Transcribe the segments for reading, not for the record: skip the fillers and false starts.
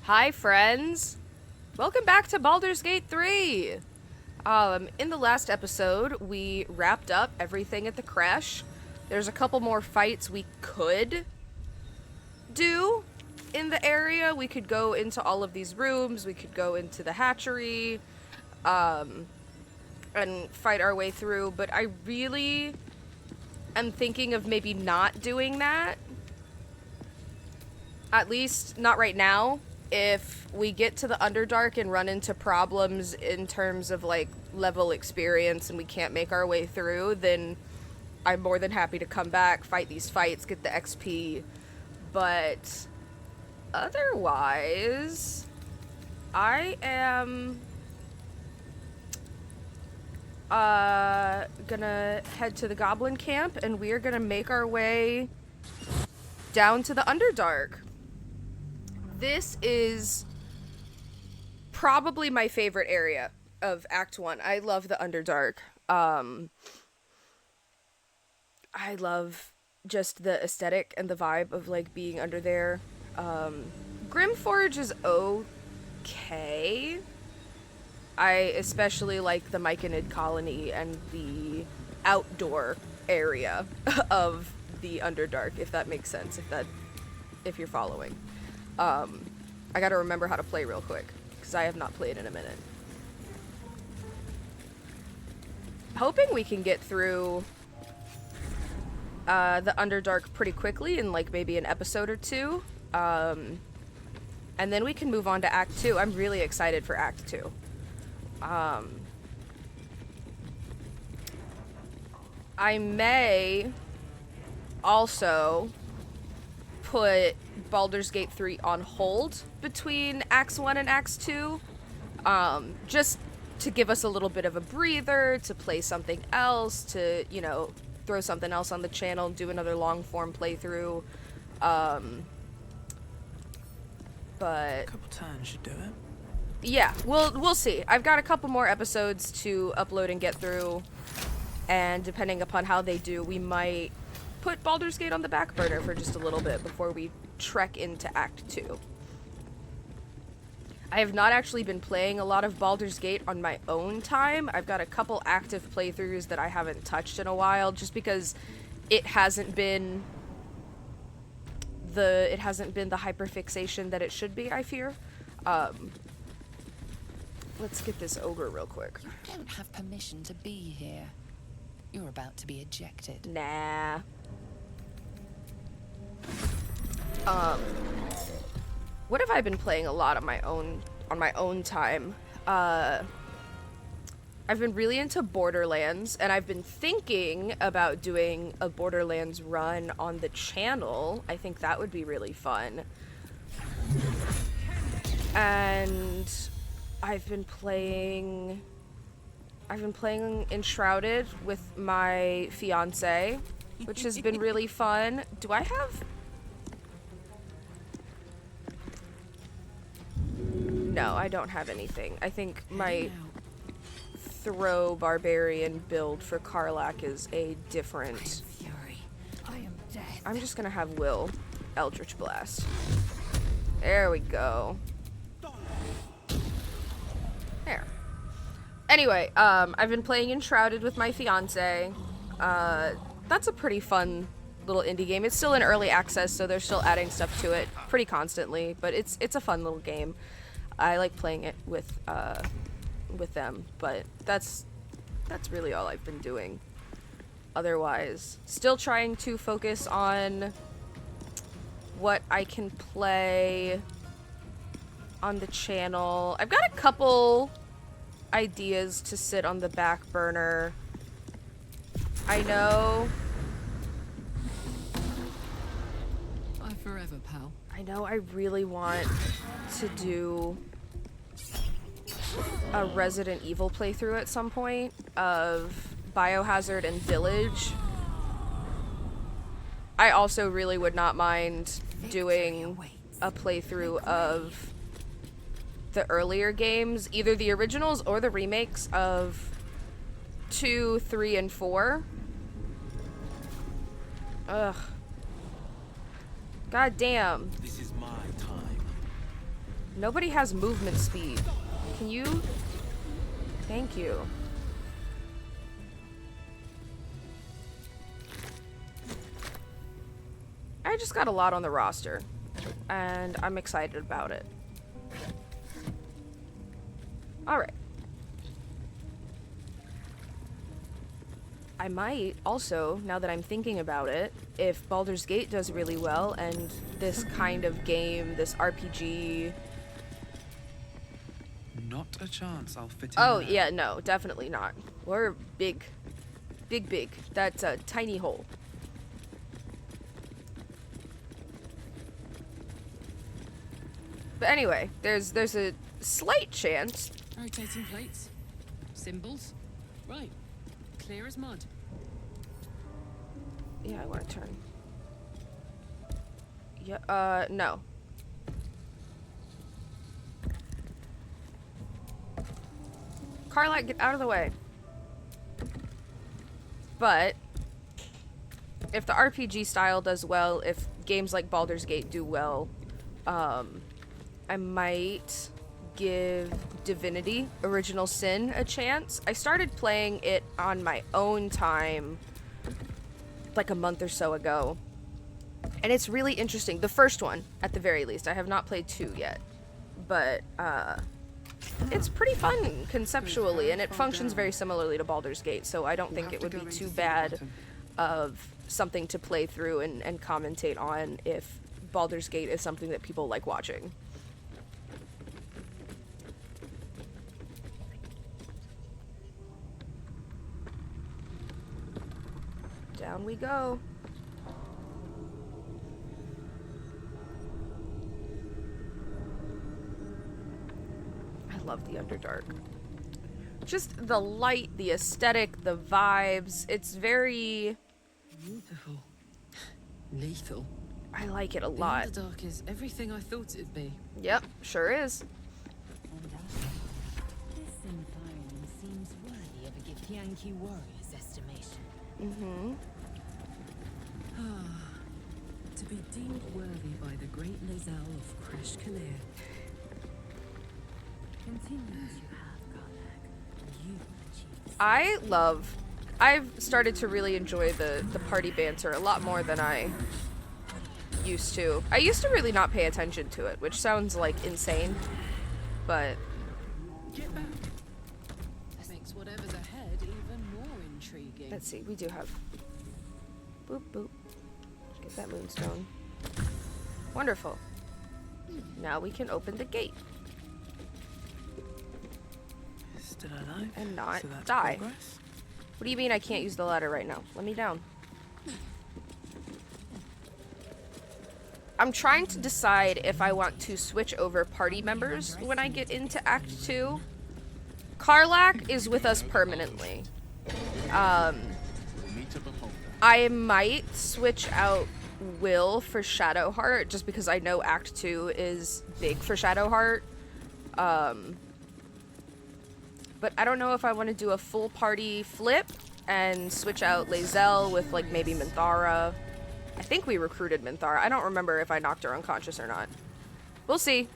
Hi, friends! Welcome back to Baldur's Gate 3! In the last episode, we wrapped up everything at the creche. There's a couple more fights we could do in the area. We could go into all of these rooms, we could go into the hatchery, and fight our way through, but I really am thinking of maybe not doing that. At least, not right now. If we get to the Underdark and run into problems in terms of, like, level experience and we can't make our way through, then I'm more than happy to come back, fight these fights, get the XP. But otherwise, I am gonna head to the Goblin Camp and we are gonna make our way down to the Underdark. This is probably my favorite area of Act 1. I love the Underdark. I love just the aesthetic and the vibe of, like, being under there. Grimforge is okay. I especially like the Myconid colony and the outdoor area of the Underdark, if that makes sense, if you're following. I gotta remember how to play real quick, because I have not played in a minute. Hoping we can get through the Underdark pretty quickly in, like, maybe an episode or two. And then we can move on to Act 2. I'm really excited for Act 2. I may also put Baldur's Gate 3 on hold between Acts 1 and Acts 2, just to give us a little bit of a breather, to play something else, to, you know, throw something else on the channel, do another long-form playthrough, but... A couple times should do it. Yeah, we'll see. I've got a couple more episodes to upload and get through, and depending upon how they do, we might put Baldur's Gate on the back burner for just a little bit before we trek into Act 2. I have not actually been playing a lot of Baldur's Gate on my own time. I've got a couple active playthroughs that I haven't touched in a while, just because it hasn't been the hyperfixation that it should be, I fear. Let's get this ogre real quick. You don't have permission to be here. You're about to be ejected. Nah. What have I been playing a lot on my own time? I've been really into Borderlands, and I've been thinking about doing a Borderlands run on the channel. I think that would be really fun. And I've been playing Enshrouded with my fiance, which has been really fun. Do I have... No, I don't have anything. I think my throw barbarian build for Karlach is a different... Fury. I am death. I'm just gonna have Will Eldritch Blast. There we go. There. Anyway, I've been playing Enshrouded with my fiance. That's a pretty fun little indie game. It's still in early access, so they're still adding stuff to it pretty constantly, but it's a fun little game. I like playing it with them, but that's really all I've been doing. Otherwise, still trying to focus on what I can play on the channel. I've got a couple ideas to sit on the back burner. I know. Bye forever, pal. I know I really want to do a Resident Evil playthrough at some point of Biohazard and Village. I also really would not mind doing a playthrough of the earlier games, either the originals or the remakes of 2, 3, and 4. Ugh. God damn. This is my time. Nobody has movement speed. Can you? Thank you. I just got a lot on the roster, and I'm excited about it. Alright. I might also, now that I'm thinking about it, if Baldur's Gate does really well, and this kind of game, this RPG... Not a chance I'll fit in Oh, there. yeah, no, definitely not. We're big. Big, big. That's a tiny hole. But anyway, there's a slight chance. Rotating plates. Symbols. Right. Clear as mud. Yeah, I want to turn. Yeah, no. Carlac, get out of the way. But if the RPG style does well, if games like Baldur's Gate do well, I might give Divinity Original Sin a chance. I started playing it on my own time like a month or so ago, and it's really interesting. The first one, at the very least. I have not played 2 yet, but it's pretty fun conceptually, and it functions very similarly to Baldur's Gate, so I don't think it would be too bad of something to play through and commentate on if Baldur's Gate is something that people like watching. Down we go. I love the Underdark. Just the light, the aesthetic, the vibes. It's very... Beautiful. Lethal. I like it a The lot. Underdark is everything I thought it'd be. Yep, sure is. This environment seems worthy of a Githyanki warrior's estimation. Mm-hmm. To be deemed worthy by the great Lazelle of Kresh Kalir. Continue as you have, Karnak. You achieved. I've started to really enjoy the party banter a lot more than I used to. I used to really not pay attention to it, which sounds like insane, but Get back. Makes whatever's ahead even more intriguing. let's see, we do have boop boop. Get that moonstone. Wonderful. Now we can open the gate Still alive? and not So that's die. progress? What do you mean I can't use the ladder right now? Let me down. I'm trying to decide if I want to switch over party members when I get into Act 2. Karlak is with us permanently. I might switch out Will for Shadowheart just because I know Act 2 is big for Shadowheart. But I don't know if I want to do a full party flip and switch out Lazelle with like maybe Minthara. I think we recruited Minthara. I don't remember if I knocked her unconscious or not. We'll see.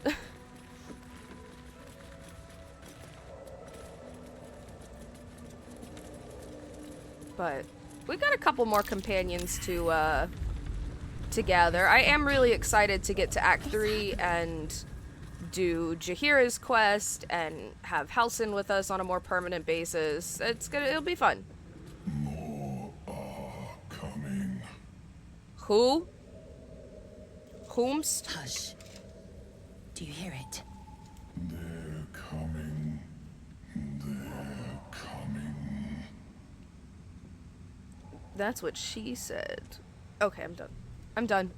But we got a couple more companions to gather. I am really excited to get to Act 3 and do Jaheira's quest and have Halsin with us on a more permanent basis. It'll be fun. More are coming. Who? Whomst? Hush. Do you hear it? They're coming. They're coming. That's what she said. Okay, I'm done. I'm done.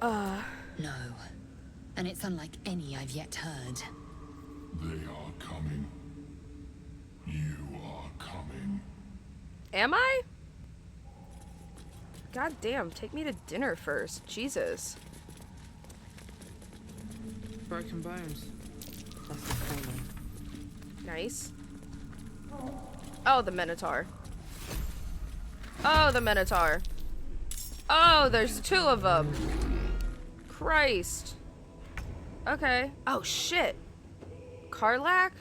No. And it's unlike any I've yet heard. They are coming. You are coming. Am I? God damn, take me to dinner first. Jesus. Broken bones. That's the corner. Nice. Oh, the Minotaur. Oh, the Minotaur. Oh, there's 2 of them. Christ. Okay. Oh, shit. Karlak?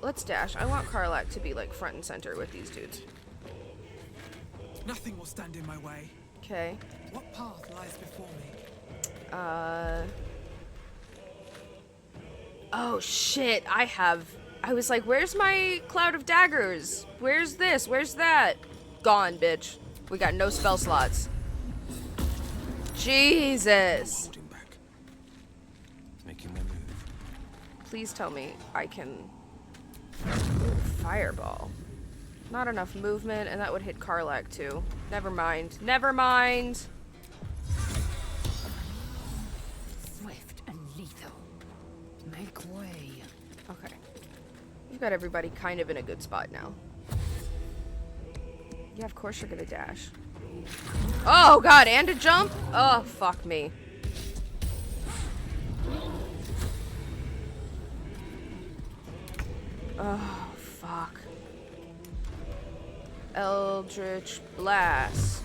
Let's dash. I want Karlak to be, like, front and center with these dudes. Nothing will stand in my way. Okay. What path lies before me? Oh, shit. I was like, where's my cloud of daggers? Where's this? Where's that? Gone, bitch. We got no spell slots. Jesus. Holding back. Making my move. Please tell me I can... Ooh, fireball. Not enough movement, and that would hit Karlak, too. Never mind. Never mind! Swift and lethal. Make way. Okay. We've got everybody kind of in a good spot now. Yeah, of course you're gonna dash. Oh, God, and a jump? Oh, fuck me. Oh, fuck. Eldritch Blast.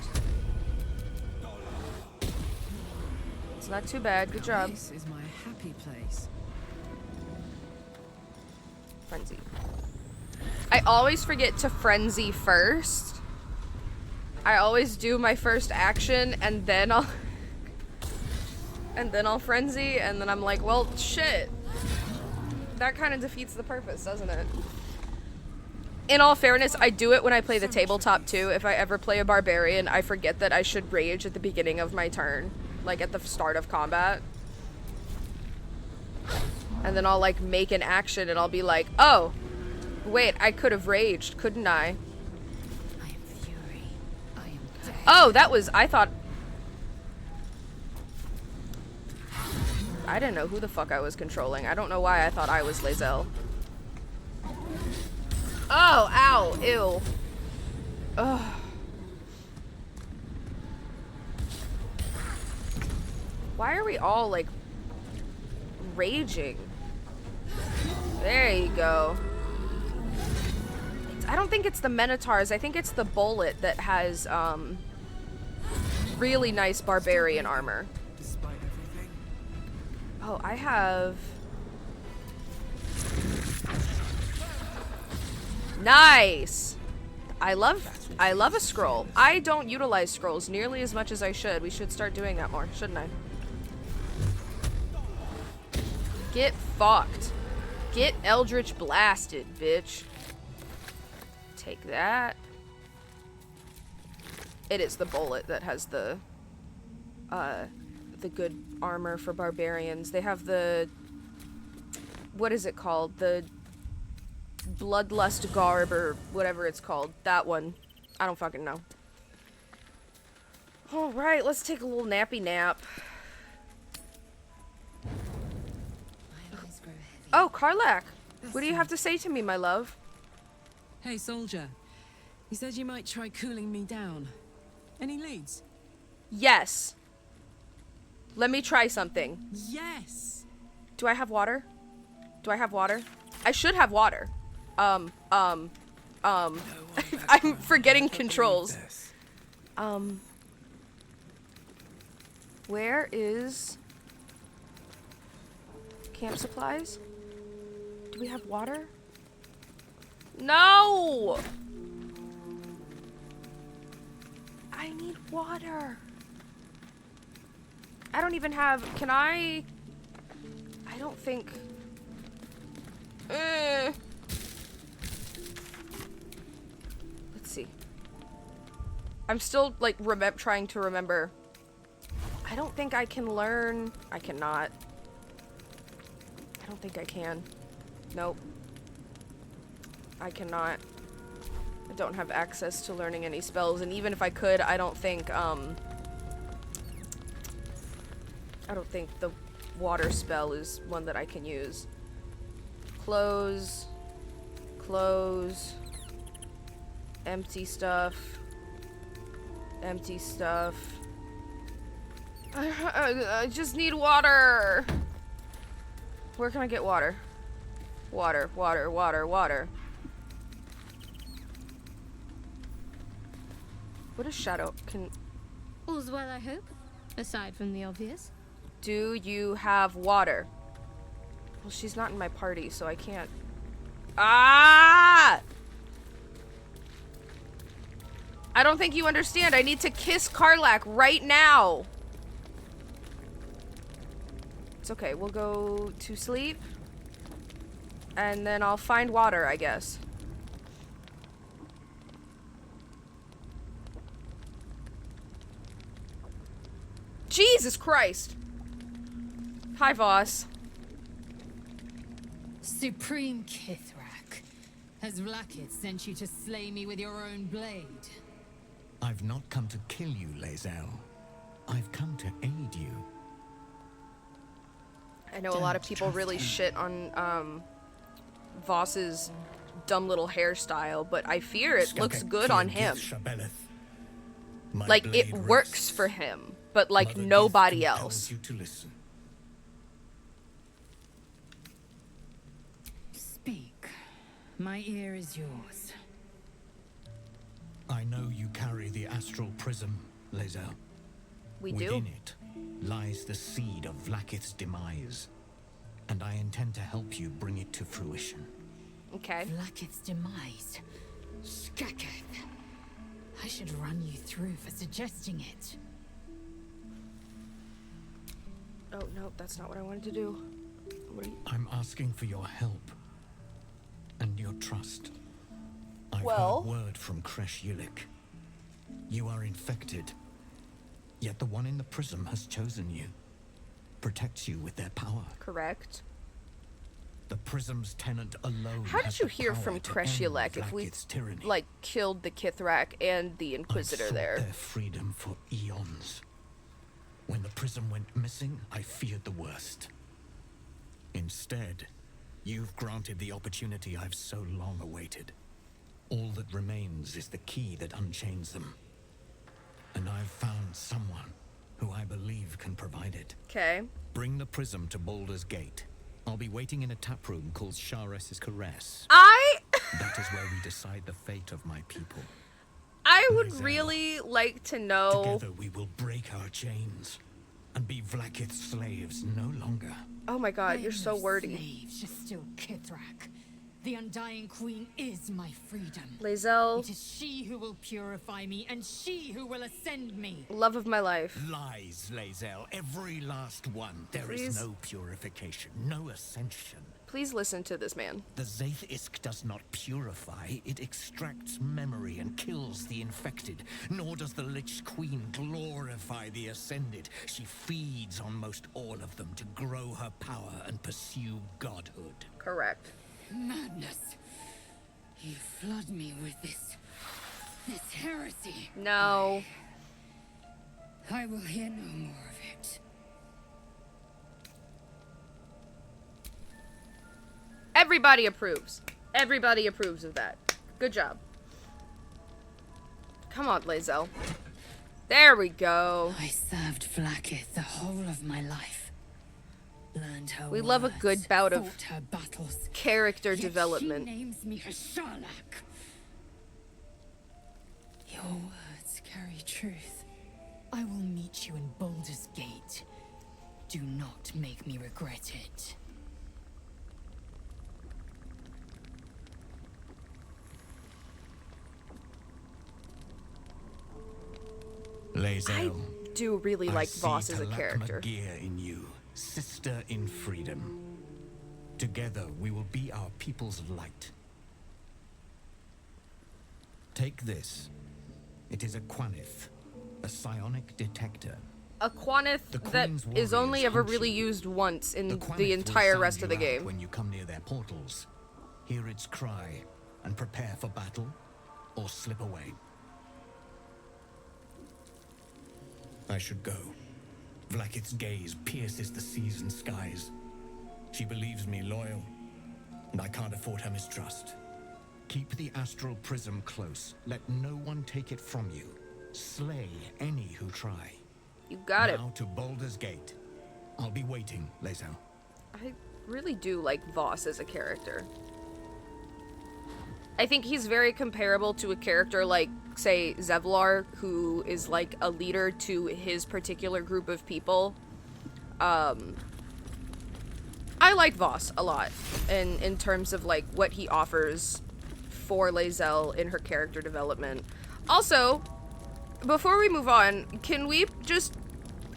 It's not too bad. Good job. This is my happy place. Frenzy. I always forget to frenzy first. I always do my first action and then I'll frenzy, and then I'm like, well, shit. That kind of defeats the purpose, doesn't it? In all fairness, I do it when I play the tabletop too. If I ever play a barbarian, I forget that I should rage at the beginning of my turn, like at the start of combat. And then I'll like make an action and I'll be like, oh, wait, I could have raged, couldn't I? I am fury. I am death. Oh, that was, I thought... I didn't know who the fuck I was controlling. I don't know why I thought I was Lae'zel. Oh, ow, ew. Ugh. Why are we all, like, raging? There you go. I don't think it's the Minotaurs. I think it's the Bullet that has, really nice barbarian armor. Despite everything. Oh, I have... Nice! I love a scroll. I don't utilize scrolls nearly as much as I should. We should start doing that more, shouldn't I? Get fucked. Get Eldritch blasted, bitch. Take that. It is the Bullet that has the good armor for barbarians. They have the... What is it called? The Bloodlust Garb or whatever it's called. That one. I don't fucking know. Alright, let's take a little nappy nap. My eyes grow heavy. Oh, Karlak! What do you have to say to me, my love? Hey, soldier. You said you might try cooling me down. Any leads? Yes. Let me try something. Yes! Do I have water? Do I have water? I should have water. I'm forgetting controls. Where is camp supplies? Do we have water? No! I need water. I don't even have, can I don't think, let's see. I'm still like trying to remember. I don't think I can learn. I cannot. I don't think I can. Nope. I cannot. I don't have access to learning any spells, and even if I could, I don't think the water spell is one that I can use. Close. Close. Empty stuff. Empty stuff. I just need water. Where can I get water? Water, water, water, water. What is shadow? All's well, I hope, aside from the obvious. Do you have water? Well, she's not in my party, so I can't. Ah! I don't think you understand. I need to kiss Karlach right now. It's okay. We'll go to sleep. And then I'll find water, I guess. Jesus Christ. Hi, Voss. Supreme Kithrak, has Vlakith sent you to slay me with your own blade? I've not come to kill you, Lae'zel. I've come to aid you. I know a lot of people really shit on Voss's dumb little hairstyle, but I fear it looks good on him. Like, it works for him, but like nobody else. You to listen. Speak. My ear is yours. I know you carry the astral prism, Lae'zel. We do. Within it lies the seed of Vlakith's demise, and I intend to help you bring it to fruition. Okay. Vlakith's demise. Skaketh. I should run you through for suggesting it. Oh, no, that's not what I wanted to do. What are you... I'm asking for your help and your trust. I've Well? heard word from Kresh Yulik. You are infected, yet the one in the prism has chosen you, protects you with their power. Correct. The prism's tenant alone. How has did you the hear power from to Kresh end Yulik if we, Vlakith's tyranny? like, killed the Kithrak and the Inquisitor I've sought there? their freedom for eons. When the prism went missing, I feared the worst. Instead, you've granted the opportunity I've so long awaited. All that remains is the key that unchains them. And I've found someone who I believe can provide it. Okay. Bring the prism to Baldur's Gate. I'll be waiting in a tap room called Shares's Caress. That is where we decide the fate of my people. I would Lae'zel, really like to know... Together we will break our chains and be Vlakith's slaves no longer. Oh my god, I you're am so no wordy. slave, just still Kithrak. The Undying Queen is my freedom. Lae'zel, It is she who will purify me, and she who will ascend me. love of my life. Lies, Lae'zel, every last one. There Please? is no purification, no ascension. Please listen to this man. The Zaith Isk does not purify, it extracts memory and kills the infected. Nor does the Lich Queen glorify the ascended. She feeds on most all of them to grow her power and pursue godhood. Correct. Madness. You flood me with this heresy. No. I will hear no more of it. Everybody approves. Everybody approves of that. Good job. Come on, Lae'zel. There we go. I served Vlakith the whole of my life. Learned her We love a words, good bout of fought her battles. character Yet development. She names me her Sharlak. Your words carry truth. I will meet you in Baldur's Gate. Do not make me regret it. Lae'zel, I do really like Voss as a character. Magia in you, sister in freedom. Together we will be our people's light. Take this. It is a Quanith, a psionic detector. A Quanith The that Queen's is only warriors ever hunt really you. used once in Quanith the will entire sound rest of the you out game. when you come near their portals. Hear its cry and prepare for battle or slip away. I should go. Vlakith's gaze pierces the seas and skies. She believes me loyal, and I can't afford her mistrust. Keep the astral prism close. Let no one take it from you. Slay any who try. You got it. Now to Baldur's Gate. I'll be waiting, Lae'zel. I really do like Voss as a character. I think he's very comparable to a character like, say, Zevlar, who is like a leader to his particular group of people. I like Voss a lot in terms of like what he offers for Lae'zel in her character development. Also, before we move on, can we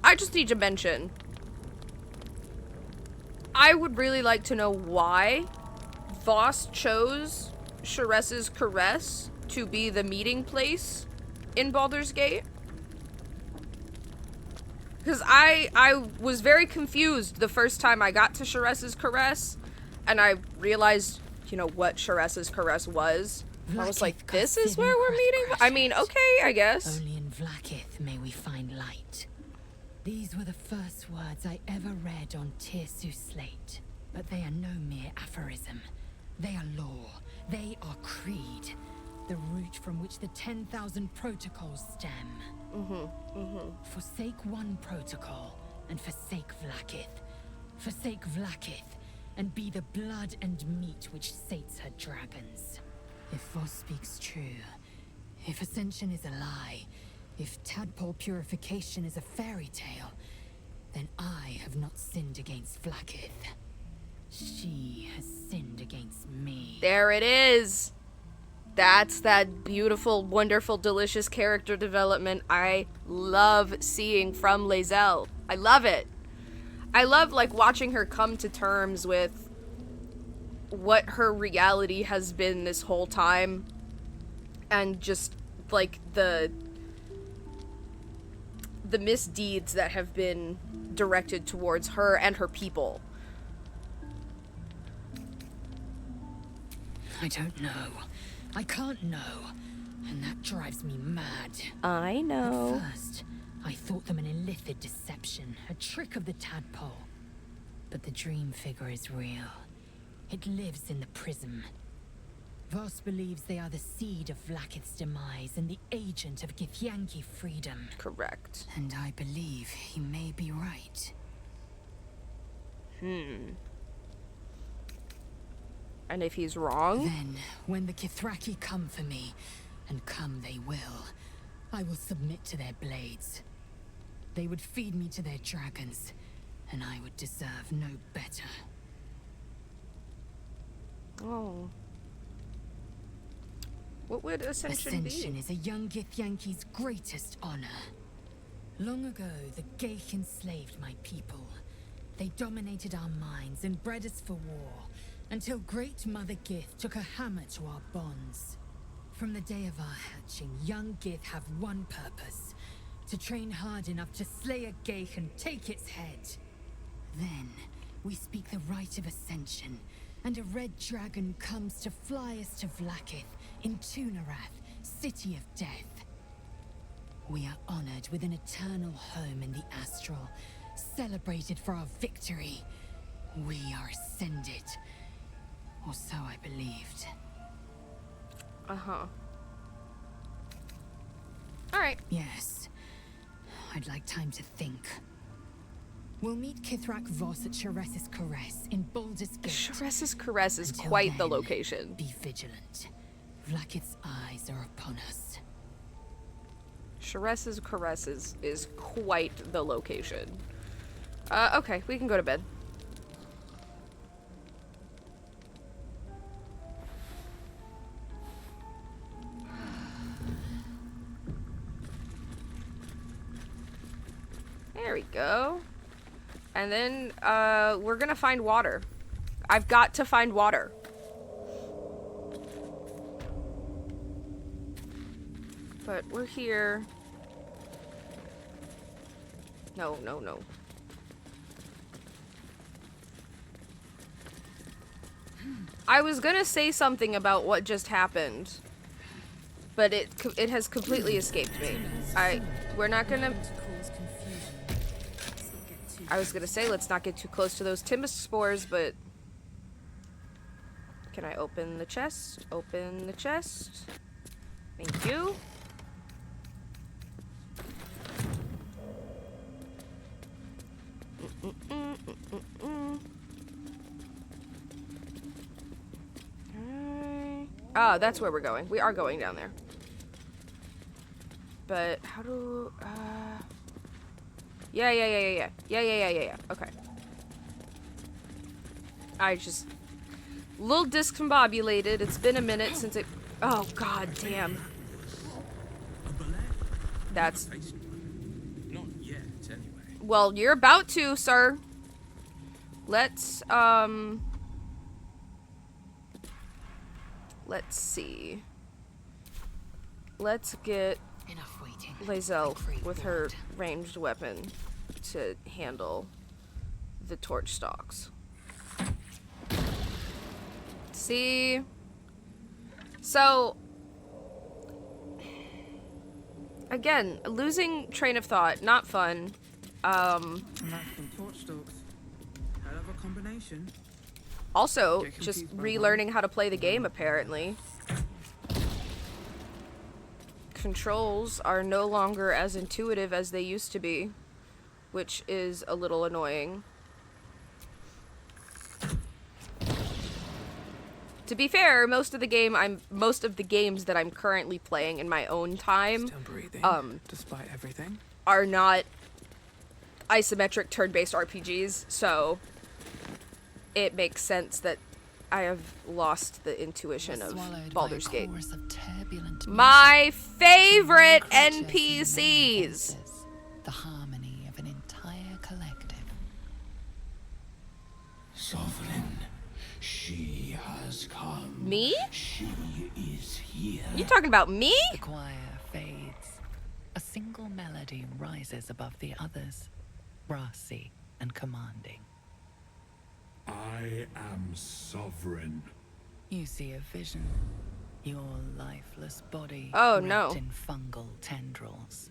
I just need to mention, I would really like to know why Voss chose Sharess's Caress to be the meeting place in Baldur's Gate. Because I was very confused the first time I got to Sharess's Caress, and I realized, you know, what Sharess's Caress was. I was like, this is where we're meeting? I mean, okay, I guess. Only in Vlaakith may we find light. These were the first words I ever read on Tirsu's slate. But they are no mere aphorism. They are law. They are creed. The root from which the 10,000 protocols stem. Forsake one protocol, and forsake Vlaakith. Forsake Vlaakith, and be the blood and meat which sates her dragons. If Voss speaks true, if Ascension is a lie, if tadpole purification is a fairy tale, then I have not sinned against Vlaakith. She has sinned against me. There it is. That's that beautiful, wonderful, delicious character development I love seeing from Lae'zel. I love it. I love, like, watching her come to terms with what her reality has been this whole time. And just, like, the misdeeds that have been directed towards her and her people. I don't know. I can't know. And that drives me mad. I know. At first, I thought them an illithid deception, a trick of the tadpole. But the dream figure is real. It lives in the prism. Voss believes they are the seed of Vlaakith's demise and the agent of Githyanki freedom. Correct. And I believe he may be right. And if he's wrong? Then, when the Kithraki come for me, and come they will, I will submit to their blades. They would feed me to their dragons, and I would deserve no better. Oh. What would Ascension Ascension be? is a young Githyanki's greatest honor. Long ago, the Geich enslaved my people. They dominated our minds and bred us for war, until Great Mother Gith took a hammer to our bonds. From the day of our hatching, young Gith have one purpose: to train hard enough to slay a Geich and take its head. Then, we speak the rite of Ascension, and a red dragon comes to fly us to Vlaakith, in Tunarath, City of Death. We are honored with an eternal home in the Astral, celebrated for our victory. We are ascended. Or so I believed. Uh-huh. Alright. Yes. I'd like time to think. We'll meet Kithrak Voss at Sharess's Caress in Baldur's Gate. Sharess's Caress is Until quite the then, location. Be vigilant. Vlaakith's eyes are upon us. Sharess's Caress is quite the location. Okay, we can go to bed. There we go. And then, we're gonna find water. I've got to find water. But we're here. No, no, no. I was gonna say something about what just happened, but it has completely escaped me. We're not gonna... I was gonna say, let's not get too close to those Timbus spores, but... Can I open the chest? Open the chest. Thank you. Ah, that's where we're going. We are going down there. But how do... Yeah. Yeah. Okay. I just... little discombobulated. It's been a minute since it... Oh, god damn. That's... Not yet, anyway. Well, you're about to, sir. Let's see. Let's get Enough waiting. Lae'zel Crave with her blood. ranged weapon to handle the torch stalks. See? So, again, losing train of thought, not fun. Knife and torch stalks. Hell of a combination. Also, Get just confused by relearning how to play the game, apparently. Controls are no longer as intuitive as they used to be, which is a little annoying. To be fair, most of the games that I'm currently playing in my own time Still breathing, despite everything. are not isometric turn-based RPGs, so it makes sense that I have lost the intuition of Swallowed Baldur's by a Gate. chorus of turbulent My favorite creatures in many NPCs! voices, the harmony of an entire collective. Sovereign, she has come. Me? She is here. You talking about me? The choir fades. A single melody rises above the others, brassy and commanding. I am sovereign. You see a vision. Your lifeless body Oh, wrapped no. in fungal tendrils.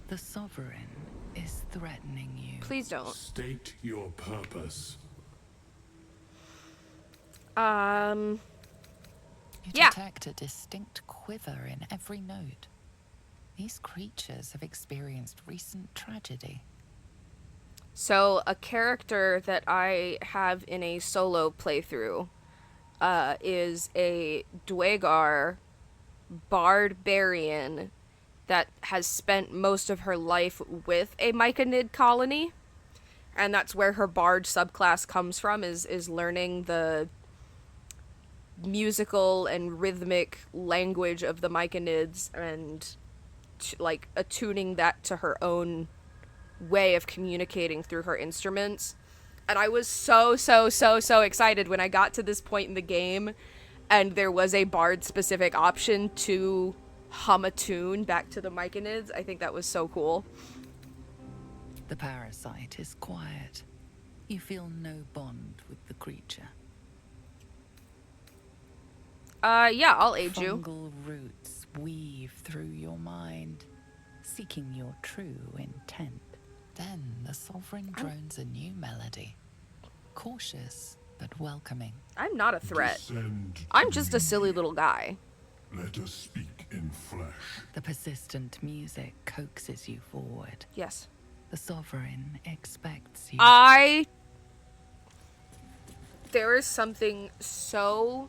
The sovereign is threatening you. Please don't. State your purpose. You Yeah. detect a distinct quiver in every note. These creatures have experienced recent tragedy. So, a character that I have in a solo playthrough is a Dwagar barbarian that has spent most of her life with a Myconid colony. And that's where her bard subclass comes from, is learning the musical and rhythmic language of the Myconids and like attuning that to her own way of communicating through her instruments. And I was so excited when I got to this point in the game and there was a bard specific option to hum a tune back to the Myconids. I think that was so cool. The parasite is quiet. You feel no bond with the creature. Yeah, I'll aid you. Fungal roots weave through your mind, seeking your true intent. Then the sovereign drones a new melody. Cautious, but welcoming. I'm not a threat. Descend I'm to just a me. silly little guy. Let us speak in flesh. The persistent music coaxes you forward. Yes. The sovereign expects you. There is something so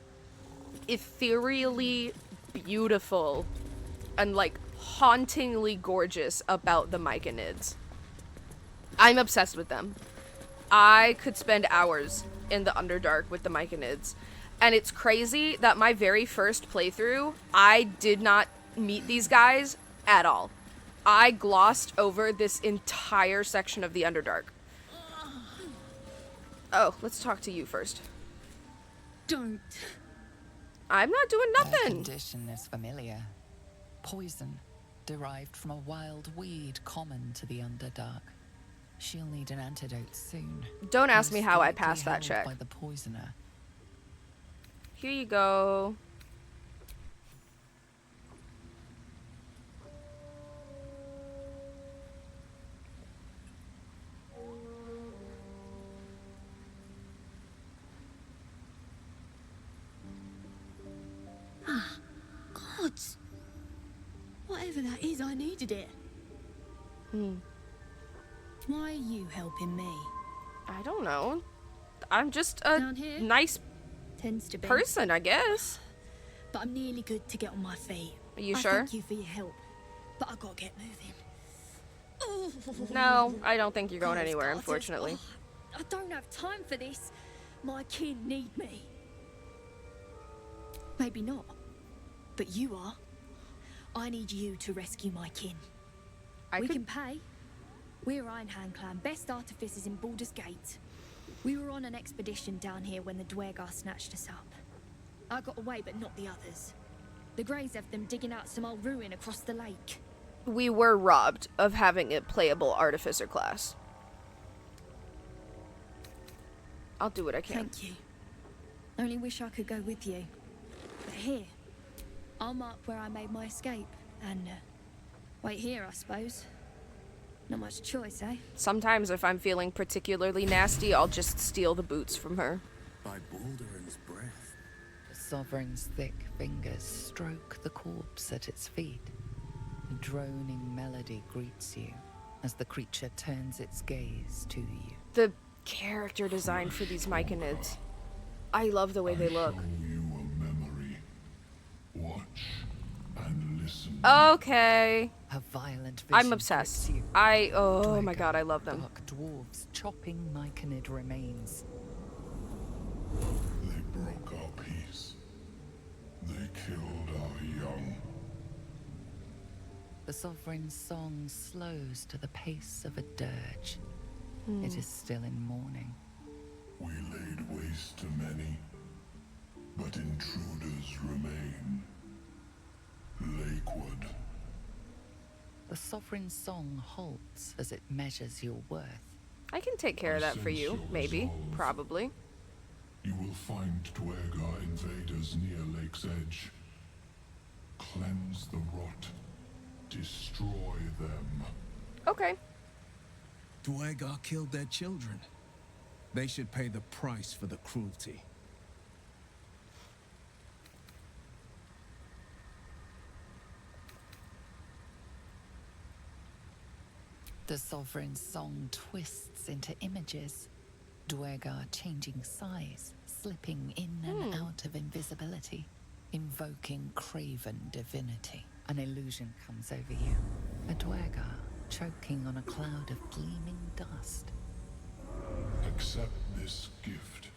ethereally beautiful and like hauntingly gorgeous about the Myconids. I'm obsessed with them. I could spend hours in the Underdark with the Myconids. And it's crazy that my very first playthrough, I did not meet these guys at all. I glossed over this entire section of the Underdark. Oh, let's talk to you first. Don't. I'm not doing Her nothing. condition is familiar. Poison, derived from a wild weed common to the Underdark. She'll need an antidote soon. Don't ask me Most how I likely passed that held check. by the poisoner. Here you go. Gods! Whatever that is, I needed it. Why are you helping me? I don't know. I'm just a Down here? nice Tends to be. person, I guess. But I'm nearly good to get on my feet. Are you I sure? thank you for your help. But I gotta get moving. No, I don't think you're going Guys, anywhere, Carter, unfortunately. I don't have time for this. My kin need me. Maybe not. But you are. I need you to rescue my kin. We can pay. We're Ironhand Clan, best artificers in Baldur's Gate. We were on an expedition down here when the Dwergar snatched us up. I got away, but not the others. The Greys have them digging out some old ruin across the lake. We were robbed of having a playable artificer class. I'll do what I can. Thank you. Only wish I could go with you. But here, I'll mark where I made my escape, and wait here, I suppose. Not much choice, eh? Sometimes if I'm feeling particularly nasty, I'll just steal the boots from her. By Baldurin's breath. The Sovereign's thick fingers stroke the corpse at its feet. A droning melody greets you as the creature turns its gaze to you. The character design for these myconids. I love the way they look. Show you a memory. Watch and listen. Okay. A violent vision I'm obsessed. grips you. Oh my god, I love them. Dark dwarves chopping myconid remains. They broke our peace. They killed our young. The Sovereign's song slows to the pace of a dirge. It is still in mourning. We laid waste to many, but intruders remain. Lakewood. The Sovereign's song halts as it measures your worth. I can take care of that for you, maybe, probably. You will find Dwergar invaders near Lake's Edge. Cleanse the rot. Destroy them. Okay. Dwergar killed their children. They should pay the price for the cruelty. The Sovereign's song twists into images. Dwergar changing size, slipping in and out of invisibility, invoking craven divinity. An illusion comes over you. A Dwergar choking on a cloud of gleaming dust. Accept this gift.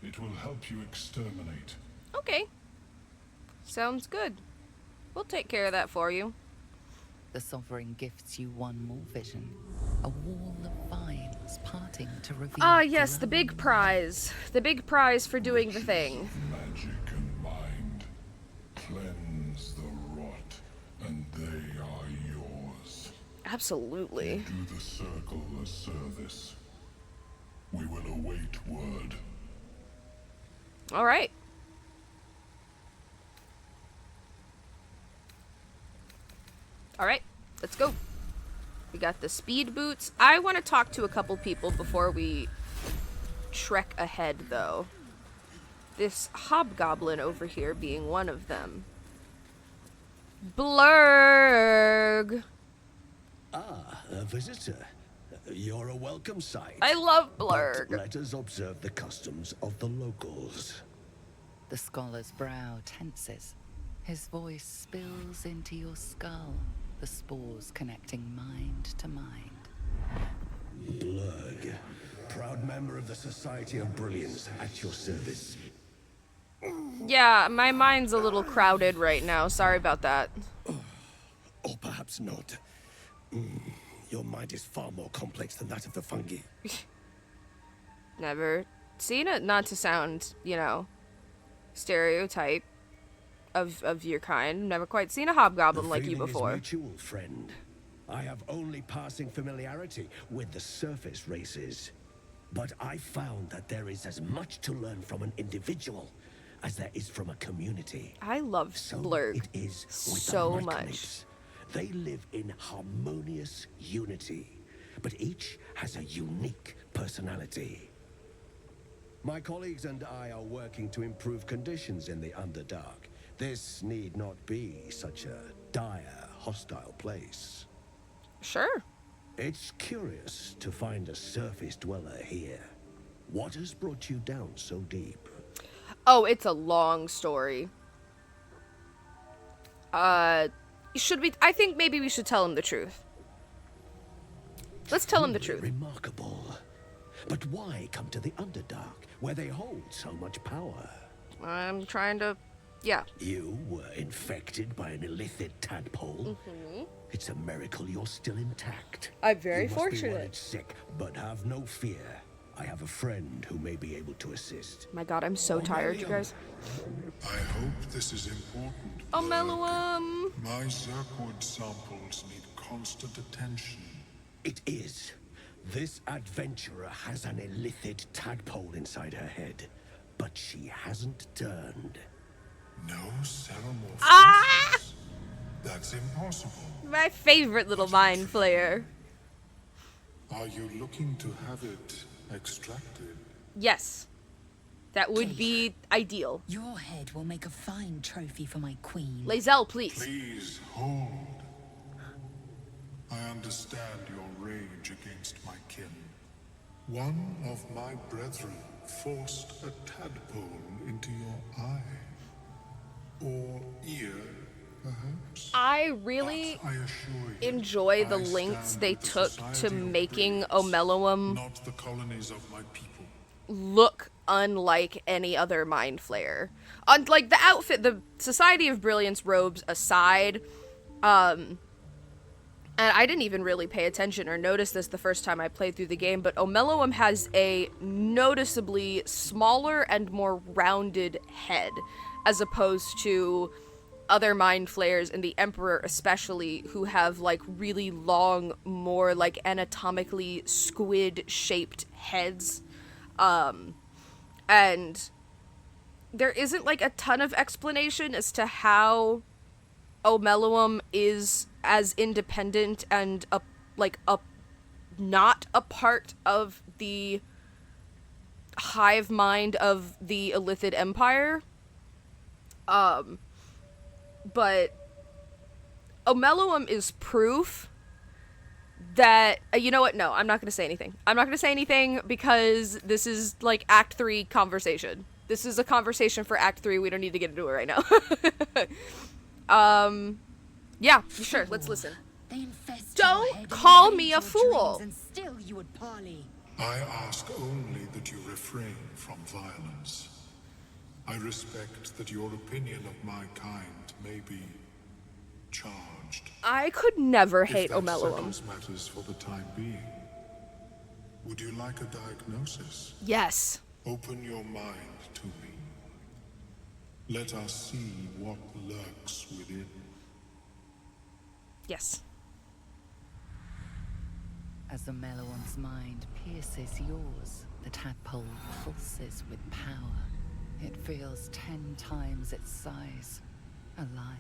It will help you exterminate. Okay. Sounds good. We'll take care of that for you. The Sovereign gifts you one more vision. A wall of vines parting to reveal... Ah, yes, the big prize. The big prize for doing the thing. Magic and mind. Cleanse the rot, and they are yours. Absolutely. Do the circle a service. We will await word. All right. All right, let's go. We got the speed boots. I want to talk to a couple people before we trek ahead, though. This hobgoblin over here being one of them. Blurg. Ah, a visitor. You're a welcome sight. I love But Blurg. let us observe the customs of the locals. The scholar's brow tenses. His voice spills into your skull, the spores connecting mind to mind. Blurg, proud member of the Society of Brilliance, at your service. Yeah, my mind's a little crowded right now. Sorry about that. Or perhaps not. Your mind is far more complex than that of the fungi. Never seen it. Not to sound, you know, stereotype of your kind. Never quite seen a hobgoblin like you The feeling before. is mutual, friend. I have only passing familiarity with the surface races. But I found that there is as much to learn from an individual as there is from a community. I love So Blurg it is with so the much. Myconids. They live in harmonious unity, but each has a unique personality. My colleagues and I are working to improve conditions in the Underdark. This need not be such a dire, hostile place. Sure. It's curious to find a surface dweller here. What has brought you down so deep? Oh, it's a long story. Should we? I think maybe we should tell him the truth. Let's tell him the Truly truth. Remarkable. But why come to the Underdark, where they hold so much power? I'm trying to... Yeah. You were infected by an illithid tadpole? It's a miracle you're still intact. I'm very you must be fortunate. worried sick, but have no fear. I have a friend who may be able to assist. My god, I'm so tired, you guys. I hope this is important. Omeluum! My Zirkwood samples need constant attention. It is. This adventurer has an illithid tadpole inside her head, but she hasn't turned. No ceremorphosis. Ah! That's impossible. My favorite little mind flayer. Are you looking to have it extracted? Yes. That would be ideal. Your head will make a fine trophy for my queen. Lae'zel, please. Please hold. I understand your rage against my kin. One of my brethren forced a tadpole into your eye. Or ear, perhaps? I really But I assure you, enjoy the I lengths stand they with the took Society to of making Brilliance, Omeluum not the colonies of my people. look unlike any other mind flayer. Like the outfit, the Society of Brilliance robes aside, and I didn't even really pay attention or notice this the first time I played through the game, but Omeluum has a noticeably smaller and more rounded head, as opposed to other mind flayers and the Emperor especially, who have like really long, more like anatomically squid-shaped heads. And there isn't like a ton of explanation as to how Omeluum is as independent and not a part of the hive mind of the Illithid Empire. But Omeluum is proof that, you know what, no, I'm not gonna say anything. I'm not gonna say anything because this is like Act 3 conversation. This is a conversation for Act 3, we don't need to get into it right now. Yeah, sure, let's listen. They infest Don't your head and call invade me a your fool. dreams, and still you would parley. I ask only that you refrain from violence. I respect that your opinion of my kind may be charged. I could never hate If that Omeluum. settles matters for the time being, would you like a diagnosis? Yes. Open your mind to me. Let us see what lurks within. Yes. As Omeluum's mind pierces yours, the tadpole pulses with power. It feels 10 times its size. Alive,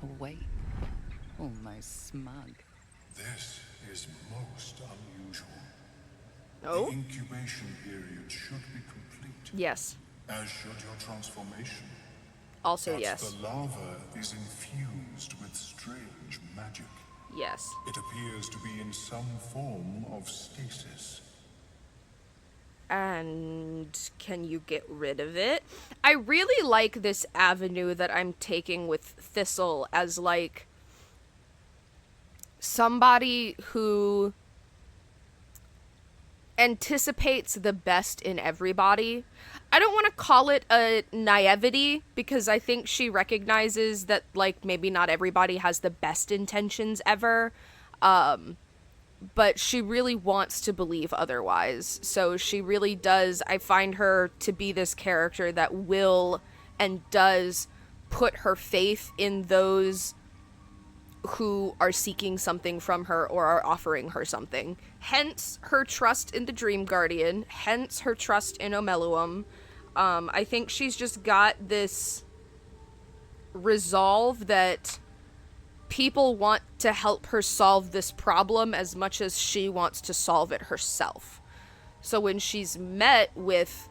awake, almost smug. This is most unusual. Oh? The incubation period should be complete, Yes. as should your transformation. Also But yes. the larva is infused with strange magic. Yes. It appears to be in some form of stasis. And can you get rid of it? I really like this avenue that I'm taking with Thistle as like somebody who anticipates the best in everybody. I don't want to call it a naivety because I think she recognizes that like maybe not everybody has the best intentions ever. But she really wants to believe otherwise. So she really does. I find her to be this character that will and does put her faith in those who are seeking something from her or are offering her something. Hence her trust in the Dream Guardian. Hence her trust in Omeluum. I think she's just got this resolve that people want to help her solve this problem as much as she wants to solve it herself. So when she's met with,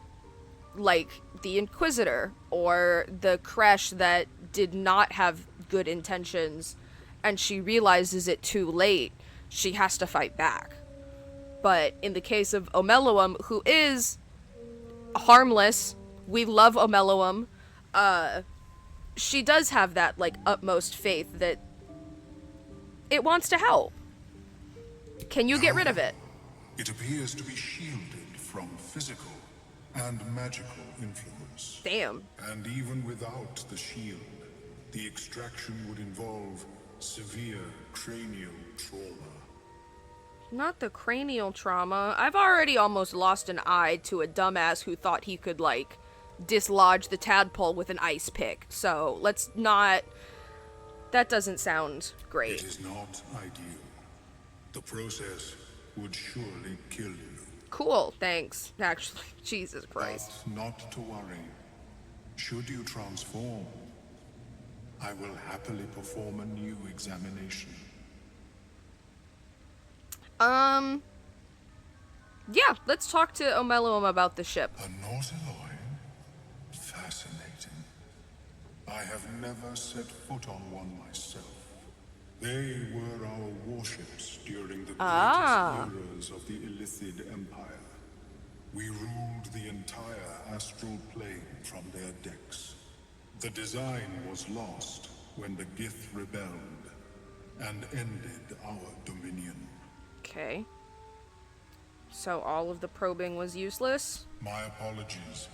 like, the Inquisitor or the Kresh that did not have good intentions, and she realizes it too late, she has to fight back. But in the case of Omeluum, who is harmless, we love Omeluum, she does have that, like, utmost faith that it wants to help. Can you get rid of it? It appears to be shielded from physical and magical influence. Damn. And even without the shield, the extraction would involve severe cranial trauma. Not the cranial trauma. I've already almost lost an eye to a dumbass who thought he could, like, dislodge the tadpole with an ice pick. So, let's not... That doesn't sound great. It is not ideal. The process would surely kill you. Cool, thanks. Actually, Jesus Christ. But not to worry. Should you transform, I will happily perform a new examination. Yeah, let's talk to Omeluum about the ship. A Nautiloid? Fascinating. I have never set foot on one myself. They were our warships during the greatest eras of the Illithid Empire. We ruled the entire astral plane from their decks. The design was lost when the Gith rebelled and ended our dominion. Okay. So all of the probing was useless? My apologies.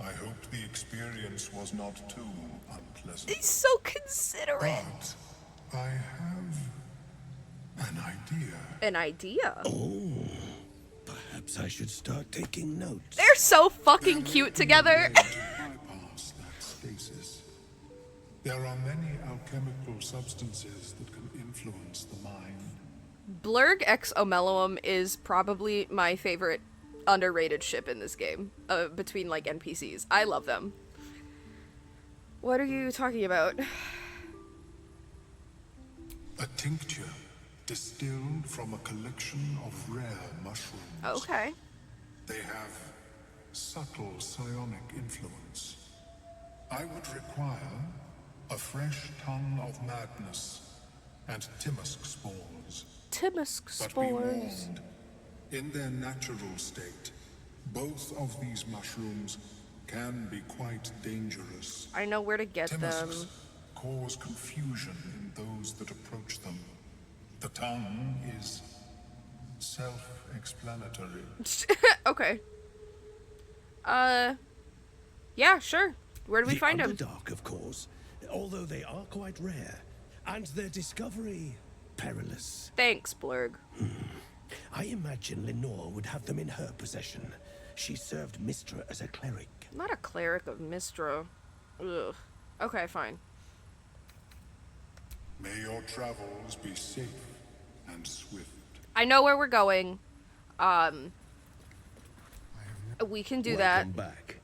I hope the experience was not too unpleasant. He's so considerate. But I have an idea. An idea? Oh, perhaps I should start taking notes. They're so fucking cute together. Bypass that stasis. There are many alchemical substances that can influence the mind. Blurg x Omeluum is probably my favorite underrated ship in this game, between, like, NPCs. I love them. What are you talking about? A tincture distilled from a collection of rare mushrooms. Okay. They have subtle psionic influence. I would require a fresh ton of madness and Timisk spores. Timisk But be spores. warned, in their natural state, both of these mushrooms can be quite dangerous. I know where to get them. Timisks cause confusion in those that approach them. The tongue is self-explanatory. Okay. Yeah, sure. Where do we find them? Underdark, of course, although they are quite rare, and their discovery perilous. Thanks, Blurg. I imagine Lenore would have them in her possession. She served Mistra as a cleric. I'm not a cleric of Mistra. Ugh. Okay, fine. May your travels be safe and swift. I know where we're going. We can do that. Welcome back.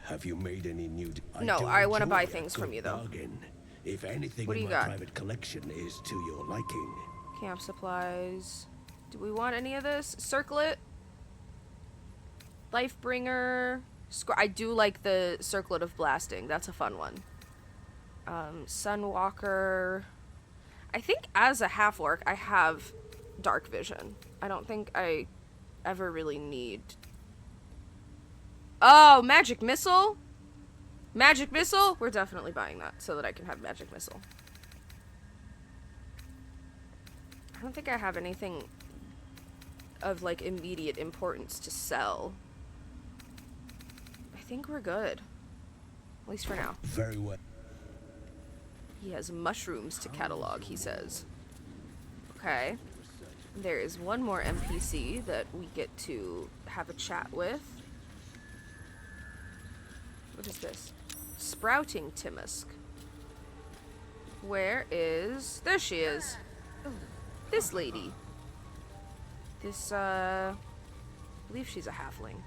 Have you made any new? No, do I want to enjoy buy a things good from you, though. bargain. If anything What do in you my got? private collection is to your liking. Camp supplies. Do we want any of this? Circlet. Lifebringer. I do like the Circlet of Blasting. That's a fun one. Sunwalker. I think as a half-orc, I have dark vision. I don't think I ever really need... Oh, magic missile? Magic missile? We're definitely buying that so that I can have magic missile. I don't think I have anything of, like, immediate importance to sell. I think we're good. At least for now. Very well. He has mushrooms to catalog, he says. Okay. There is one more NPC that we get to have a chat with. What is this? Sprouting Timisk. Where is... There she is. This lady. This, I believe she's a halfling.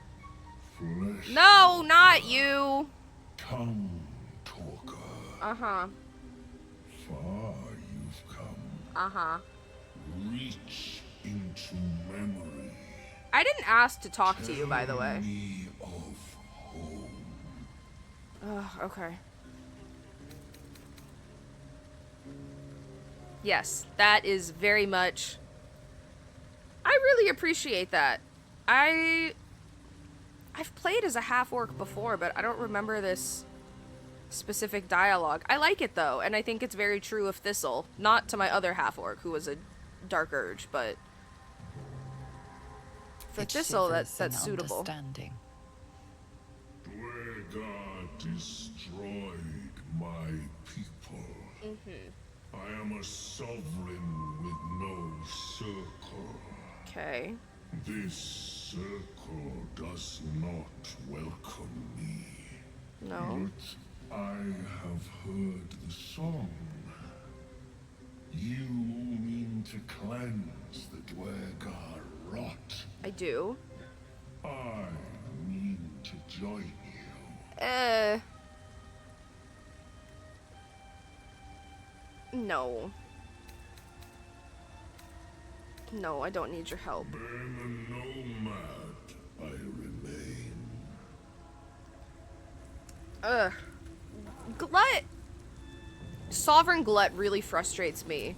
No, not you! Tongue talker. Uh-huh. Far you've come. Uh-huh. Reach into memory. I didn't ask to talk to you, by the way. Me of home. Ugh, okay. Yes, that is very much... I really appreciate that. I've played as a half-orc before, but I don't remember this specific dialogue. I like it, though, and I think it's very true of Thistle. Not to my other half-orc, who was a Dark Urge, but For It Thistle, shivers that's in suitable. understanding. Dwegar destroyed my people. I am a sovereign with no circle. Okay. This circle does not welcome me. No. But I have heard the song. You mean to cleanse the Dwegar rot. I do. I mean to join you. No. No, I don't need your help. Been a nomad, I remain. Glut! Sovereign Glut really frustrates me.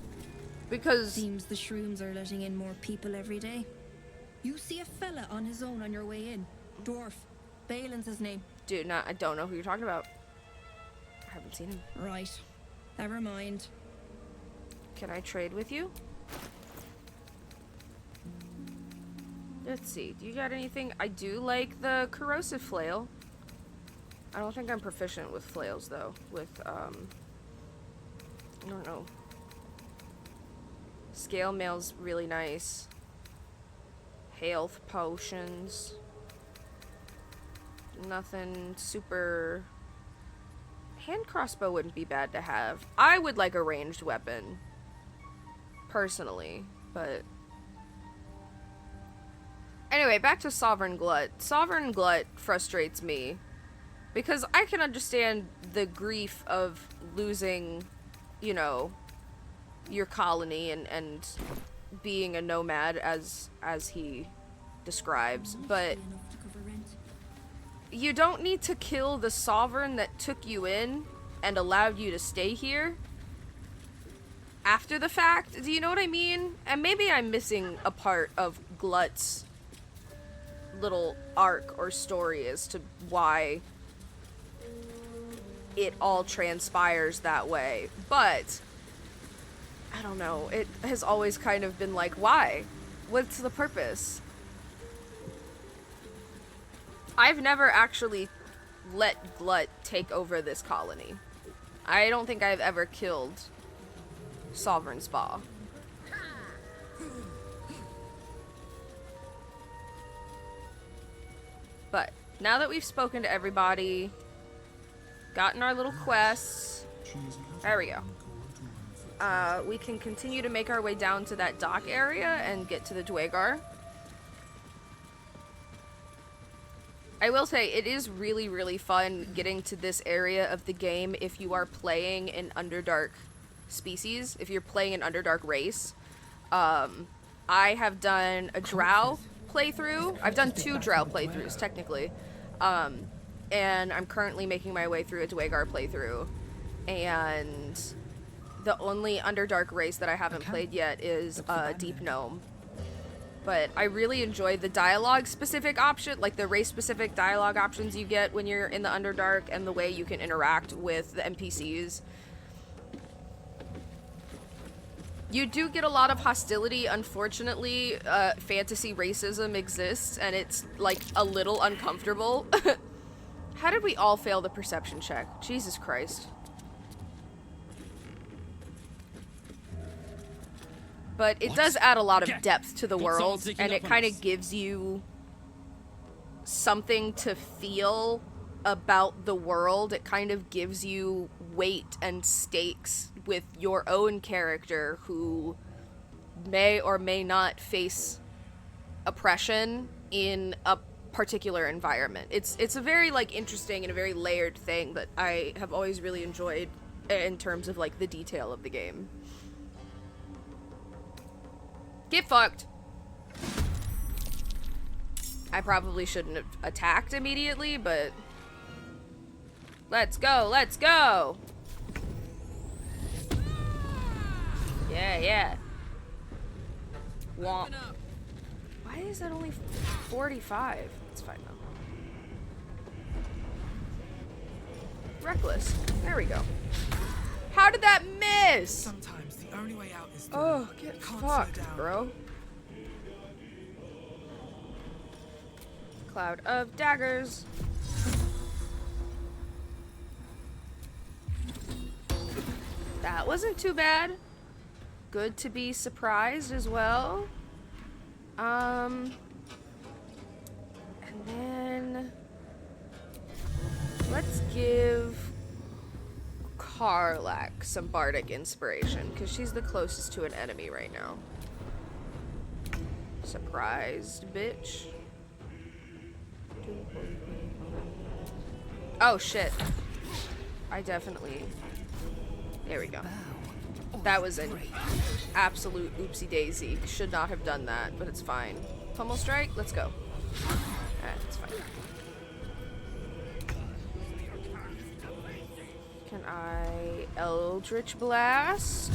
Because... Seems the shrooms are letting in more people every day. You see a fella on his own on your way in. Dwarf. Balin's his name. Dude, I don't know who you're talking about. I haven't seen him. Right. Never mind. Can I trade with you? Let's see. Do you got anything? I do like the corrosive flail. I don't think I'm proficient with flails though. With I don't know. Scale mail's really nice. Health potions. Nothing super. Hand crossbow wouldn't be bad to have. I would like a ranged weapon. Personally, but anyway, back to Sovereign Glut. Sovereign Glut frustrates me because I can understand the grief of losing, you know, your colony and being a nomad as he describes, but you don't need to kill the sovereign that took you in and allowed you to stay here after the fact. Do you know what I mean? And maybe I'm missing a part of Glut's little arc or story as to why it all transpires that way. But I don't know. It has always kind of been like, why? What's the purpose? I've never actually let Glut take over this colony. I don't think I've ever killed Sovereign Spa. But now that we've spoken to everybody, gotten our little quests, there we go. We can continue to make our way down to that dock area and get to the Dwegar. I will say, it is really, really fun getting to this area of the game if you are playing an Underdark species, if you're playing an Underdark race. I have done a Drow playthrough. I've done 2 Drow playthroughs, technically. And I'm currently making my way through a Dwegar playthrough. And the only Underdark race that I haven't played yet is Deep Gnome. But I really enjoy the dialogue-specific option, like the race-specific dialogue options you get when you're in the Underdark and the way you can interact with the NPCs. You do get a lot of hostility, unfortunately. Fantasy racism exists, and it's, like, a little uncomfortable. How did we all fail the perception check? Jesus Christ. But it does add a lot of depth to the world, and it kind of gives you something to feel about the world. It kind of gives you weight and stakes with your own character who may or may not face oppression in a particular environment. It's a very, like, interesting and a very layered thing that I have always really enjoyed in terms of, like, the detail of the game. Get fucked. I probably shouldn't have attacked immediately, but let's go, let's go. Yeah. Womp. Why is that only 45? It's fine though. Reckless. There we go. How did that miss? Sometimes the only way out is Oh, get fucked, bro. Cloud of daggers. That wasn't too bad. Good to be surprised as well. And then let's give Karlak some bardic inspiration, because she's the closest to an enemy right now. Surprised, bitch. Oh shit. I definitely... There we go. That was an absolute oopsie daisy. Should not have done that, but it's fine. Pummel strike? Let's go. It's fine. Can I Eldritch Blast?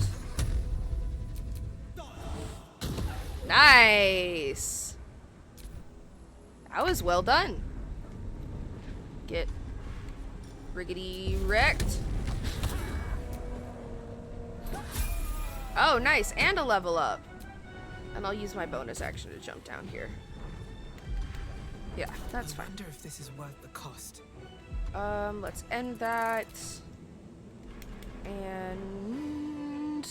Nice! That was well done. Get riggedy wrecked. Oh, nice, and a level up. And I'll use my bonus action to jump down here. Yeah, that's fine. I wonder if this is worth the cost. Let's end that. And...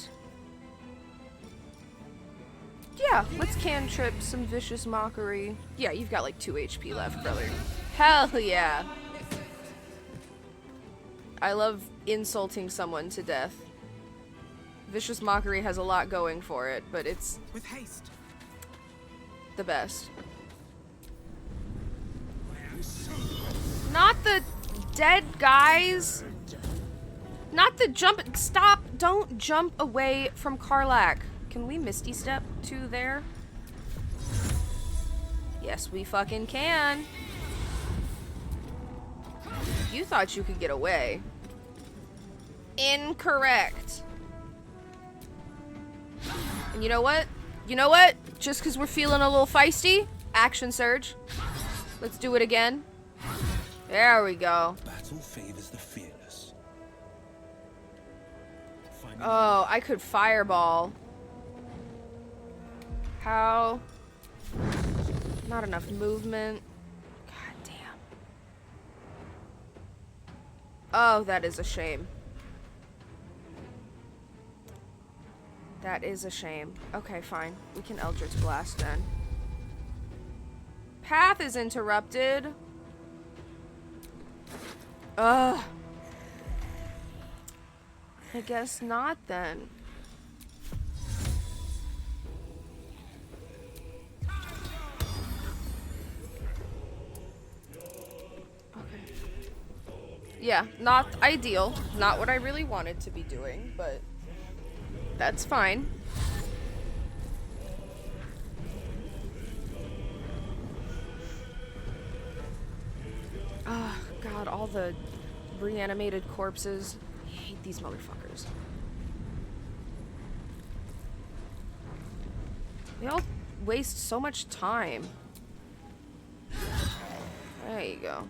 yeah, let's cantrip some Vicious Mockery. Yeah, you've got like 2 HP left, brother. Hell yeah. I love insulting someone to death. Vicious Mockery has a lot going for it, but it's with haste. The best. Not the dead guys. Not the jump. Stop. Don't jump away from Karlak. Can we Misty Step to there? Yes, we fucking can. You thought you could get away. Incorrect. And you know what? You know what? Just because we're feeling a little feisty, action surge. Let's do it again. There we go. Battle favors the fearless. Oh, I could fireball. How? Not enough movement. God damn. Oh, that is a shame. That is a shame. Okay, fine. We can Eldritch Blast then. Path is interrupted. Ugh. I guess not then. Okay. Yeah, not ideal. Not what I really wanted to be doing, but that's fine. Oh, God, all the reanimated corpses. I hate these motherfuckers. They all waste so much time. There you go.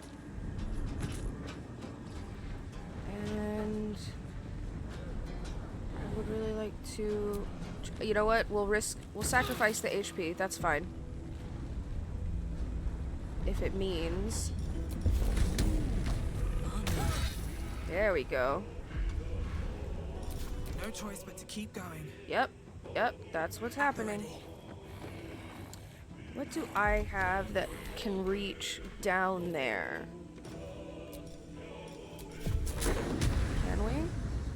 And I would really like to... You know what? We'll sacrifice the HP. That's fine. If it means... There we go. No choice but to keep going. Yep, that's what's happening. What do I have that can reach down there? Can we?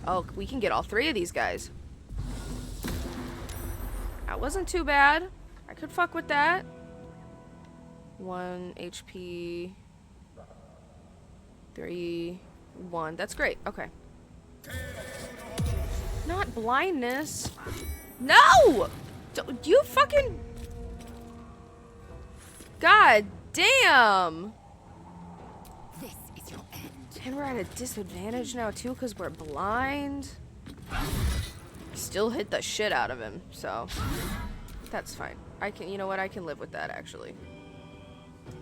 Oh, we can get all 3 of these guys. That wasn't too bad. I could fuck with that. 1 HP. 3, 1. That's great. Okay. Not blindness. No! You fucking... God damn! This is your end. And we're at a disadvantage now too because we're blind. Still hit the shit out of him, so that's fine. I can, you know what? I can live with that actually.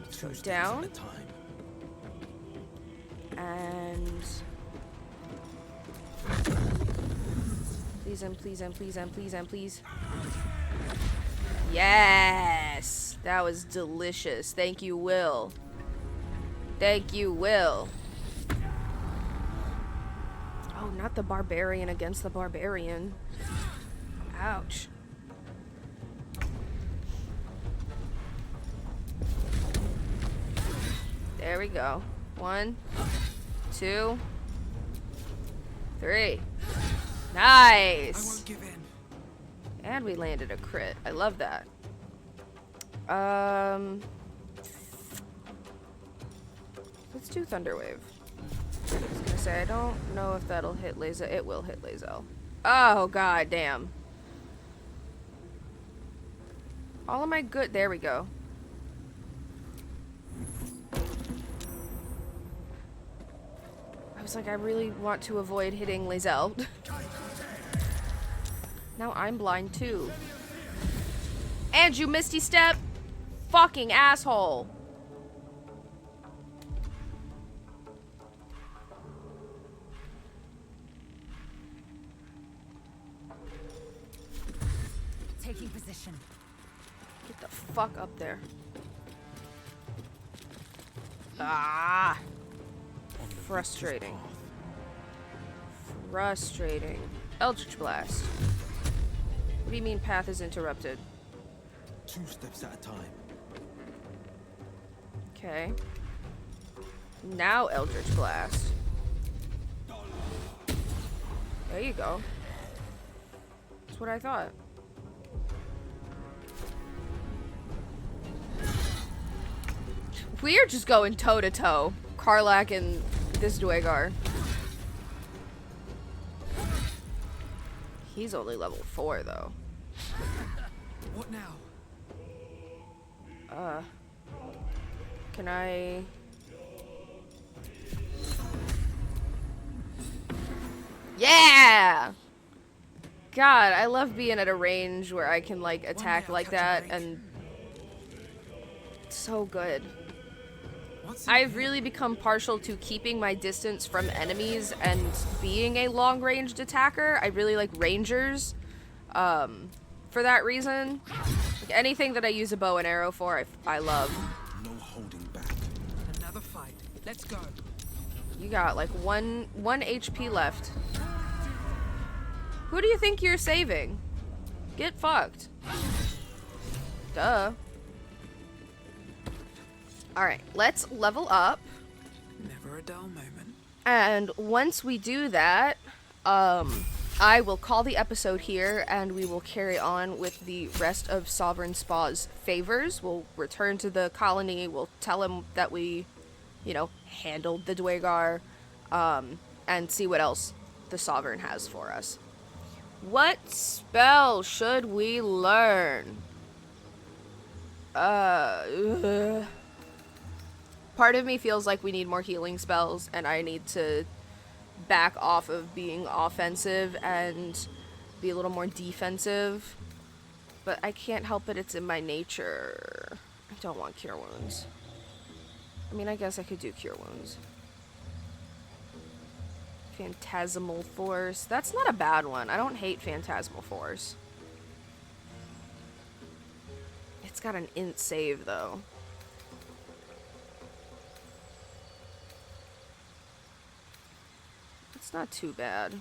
So down. And please and please and please and please and please. Yes! That was delicious. Thank you, Will. Thank you, Will. Oh, not the barbarian against the barbarian. Ouch. There we go. 1, 2, 3. Nice. I won't give in. And we landed a crit. I love that. Let's do Thunderwave. I was gonna say, I don't know if that'll hit Lae'zel. It will hit Lae'zel. Oh, god damn. All of my good. There we go. I was like, I really want to avoid hitting Lae'zel. Now I'm blind too. And you Misty Step! Fucking asshole! Taking position. Get the fuck up there. Ah! Frustrating. Frustrating. Eldritch Blast. What do you mean path is interrupted? 2 steps at a time. Okay. Now Eldritch Blast. There you go. That's what I thought. We're just going toe to toe. Karlach and this Dwagar. He's only level 4 though. What now? Can I... Yeah! God, I love being at a range where I can like attack like that, and it's so good. I've really become partial to keeping my distance from enemies and being a long-ranged attacker. I really like rangers for that reason. Like anything that I use a bow and arrow for, I love. No holding back. Another fight. Let's go. You got like one HP left. Who do you think you're saving? Get fucked. Duh. Alright, let's level up. Never a dull moment. And once we do that, I will call the episode here and we will carry on with the rest of Sovereign Spa's favors. We'll return to the colony. We'll tell him that we, you know, handled the Dwagar, and see what else the Sovereign has for us. What spell should we learn? Part of me feels like we need more healing spells, and I need to back off of being offensive and be a little more defensive. But I can't help it, it's in my nature. I don't want Cure Wounds. I mean, I guess I could do Cure Wounds. Phantasmal Force. That's not a bad one. I don't hate Phantasmal Force. It's got an int save, though. It's not too bad.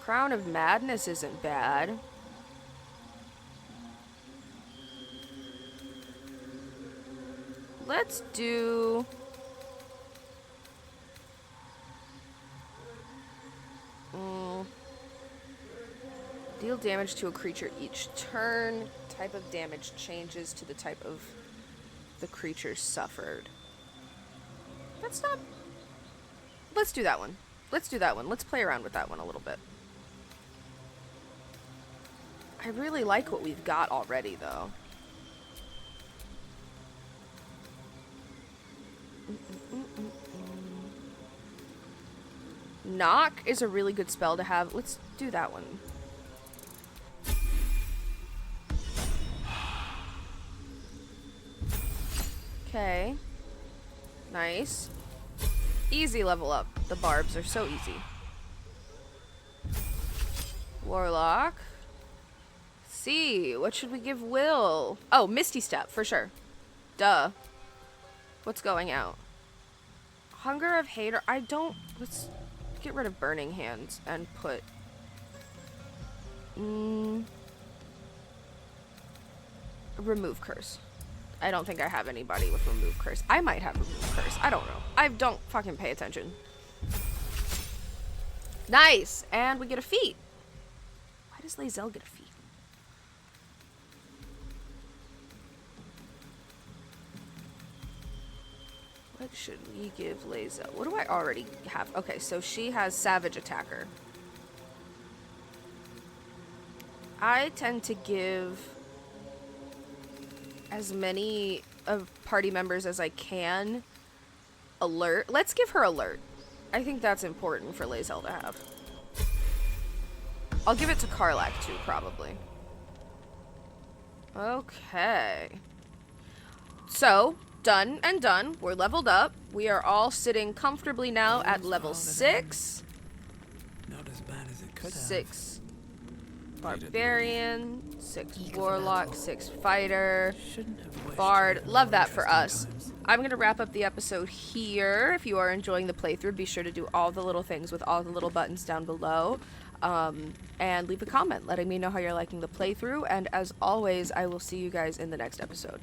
Crown of Madness isn't bad. Let's do... Deal damage to a creature each turn. Type of damage changes to the type of the creature suffered. That's not... Let's do that one. Let's do that one. Let's play around with that one a little bit. I really like what we've got already, though. Knock is a really good spell to have. Let's do that one. Okay. Nice. Easy level up. The barbs are so easy. Warlock. See, what should we give Will? Oh, Misty Step, for sure. Duh. What's going out? Hunger of Hater. I don't... Let's get rid of Burning Hands and put... Remove Curse. I don't think I have anybody with Remove Curse. I might have Remove Curse. I don't know. I don't fucking pay attention. Nice! And we get a feat. Why does Lae'zel get a feat? What should we give Lae'zel? What do I already have? Okay, so she has Savage Attacker. I tend to give as many of party members as I can Alert. Let's give her Alert. I think that's important for Lae'zel to have. I'll give it to Karlach too, probably. Okay. So, done and done. We're leveled up. We are all sitting comfortably now at level 6. Not as bad as it could have. 6 Barbarian, 6 Warlock, 6 Fighter, Bard. Love that for us. I'm going to wrap up the episode here. If you are enjoying the playthrough, be sure to do all the little things with all the little buttons down below. And leave a comment letting me know how you're liking the playthrough. And as always, I will see you guys in the next episode.